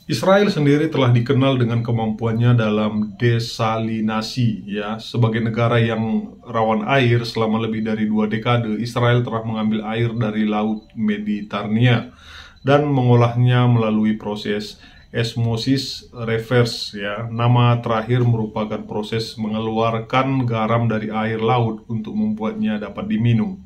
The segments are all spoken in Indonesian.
Israel sendiri telah dikenal dengan kemampuannya dalam desalinasi, ya. Sebagai negara yang rawan air selama lebih dari 2 dekade, Israel telah mengambil air dari Laut Mediterania dan mengolahnya melalui proses osmosis reverse, ya. Nama terakhir merupakan proses mengeluarkan garam dari air laut untuk membuatnya dapat diminum.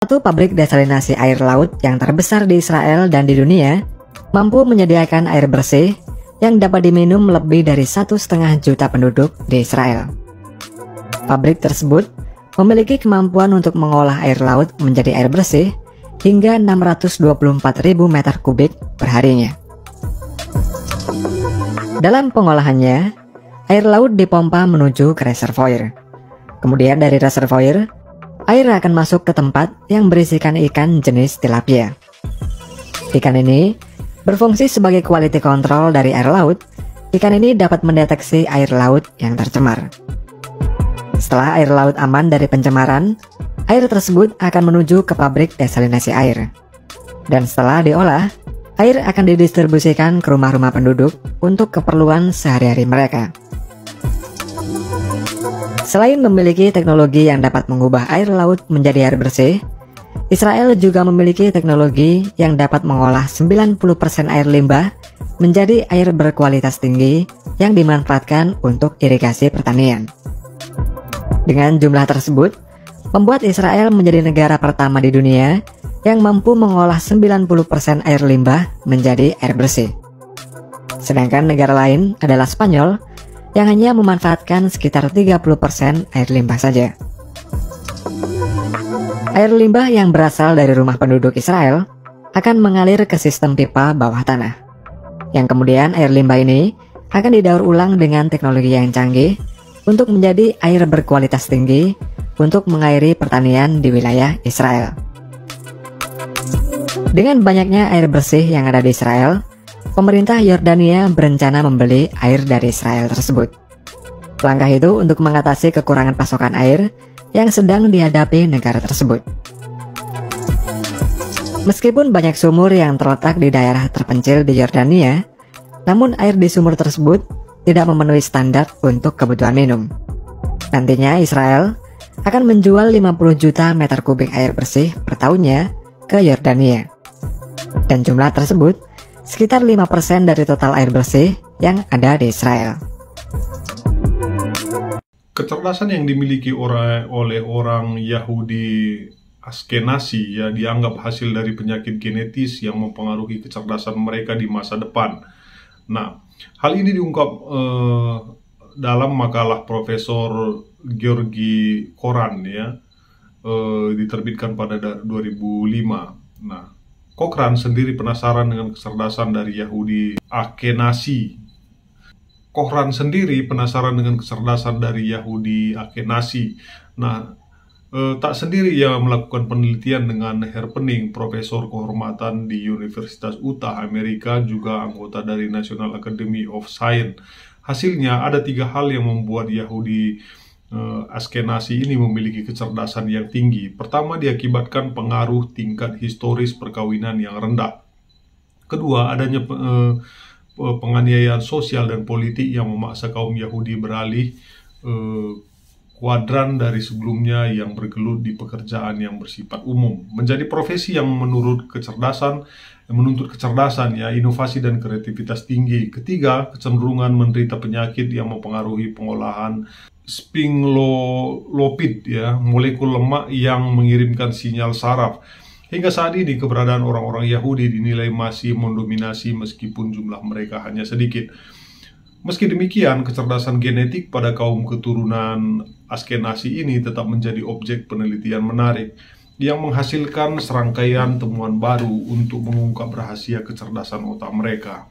Satu pabrik desalinasi air laut yang terbesar di Israel dan di dunia mampu menyediakan air bersih yang dapat diminum lebih dari 1,5 juta penduduk di Israel. Pabrik tersebut memiliki kemampuan untuk mengolah air laut menjadi air bersih hingga 624.000 meter kubik perharinya. Dalam pengolahannya, air laut dipompa menuju ke reservoir. Kemudian dari reservoir, air akan masuk ke tempat yang berisikan ikan jenis tilapia. Ikan ini berfungsi sebagai quality control dari air laut. Ikan ini dapat mendeteksi air laut yang tercemar. Setelah air laut aman dari pencemaran, air tersebut akan menuju ke pabrik desalinasi air. Dan setelah diolah, air akan didistribusikan ke rumah-rumah penduduk untuk keperluan sehari-hari mereka. Selain memiliki teknologi yang dapat mengubah air laut menjadi air bersih, Israel juga memiliki teknologi yang dapat mengolah 90% air limbah menjadi air berkualitas tinggi yang dimanfaatkan untuk irigasi pertanian. Dengan jumlah tersebut, membuat Israel menjadi negara pertama di dunia yang mampu mengolah 90% air limbah menjadi air bersih. Sedangkan negara lain adalah Spanyol yang hanya memanfaatkan sekitar 30% air limbah saja. Air limbah yang berasal dari rumah penduduk Israel akan mengalir ke sistem pipa bawah tanah, yang kemudian air limbah ini akan didaur ulang dengan teknologi yang canggih untuk menjadi air berkualitas tinggi untuk mengairi pertanian di wilayah Israel. Dengan banyaknya air bersih yang ada di Israel, pemerintah Yordania berencana membeli air dari Israel tersebut. Langkah itu untuk mengatasi kekurangan pasokan air yang sedang dihadapi negara tersebut. Meskipun banyak sumur yang terletak di daerah terpencil di Yordania, namun air di sumur tersebut tidak memenuhi standar untuk kebutuhan minum. Nantinya Israel akan menjual 50 juta meter kubik air bersih per tahunnya ke Yordania. Dan jumlah tersebut sekitar 5% dari total air bersih yang ada di Israel. Kecerdasan yang dimiliki oleh orang Yahudi Ashkenazi, ya, dianggap hasil dari penyakit genetis yang mempengaruhi kecerdasan mereka di masa depan. Nah, hal ini diungkap dalam makalah Profesor Georgi Koran, ya, diterbitkan pada 2005. Nah, Cochrane sendiri penasaran dengan kecerdasan dari Yahudi Ashkenazi. Cochrane sendiri penasaran dengan kecerdasan dari Yahudi Ashkenazi. Nah, tak sendiri ia melakukan penelitian dengan Herpening, profesor kehormatan di Universitas Utah, Amerika, juga anggota dari National Academy of Science. Hasilnya ada 3 hal yang membuat Yahudi Ashkenazi ini memiliki kecerdasan yang tinggi. Pertama, diakibatkan pengaruh tingkat historis perkawinan yang rendah. Kedua, adanya penganiayaan sosial dan politik yang memaksa kaum Yahudi beralih kuadran dari sebelumnya yang bergelut di pekerjaan yang bersifat umum menjadi profesi yang menuntut kecerdasan, ya, inovasi dan kreativitas tinggi. Ketiga, kecenderungan menderita penyakit yang mempengaruhi pengolahan sphingolipid, ya, molekul lemak yang mengirimkan sinyal saraf. Hingga saat ini keberadaan orang-orang Yahudi dinilai masih mendominasi meskipun jumlah mereka hanya sedikit. Meski demikian, kecerdasan genetik pada kaum keturunan Ashkenazi ini tetap menjadi objek penelitian menarik yang menghasilkan serangkaian temuan baru untuk mengungkap rahasia kecerdasan otak mereka.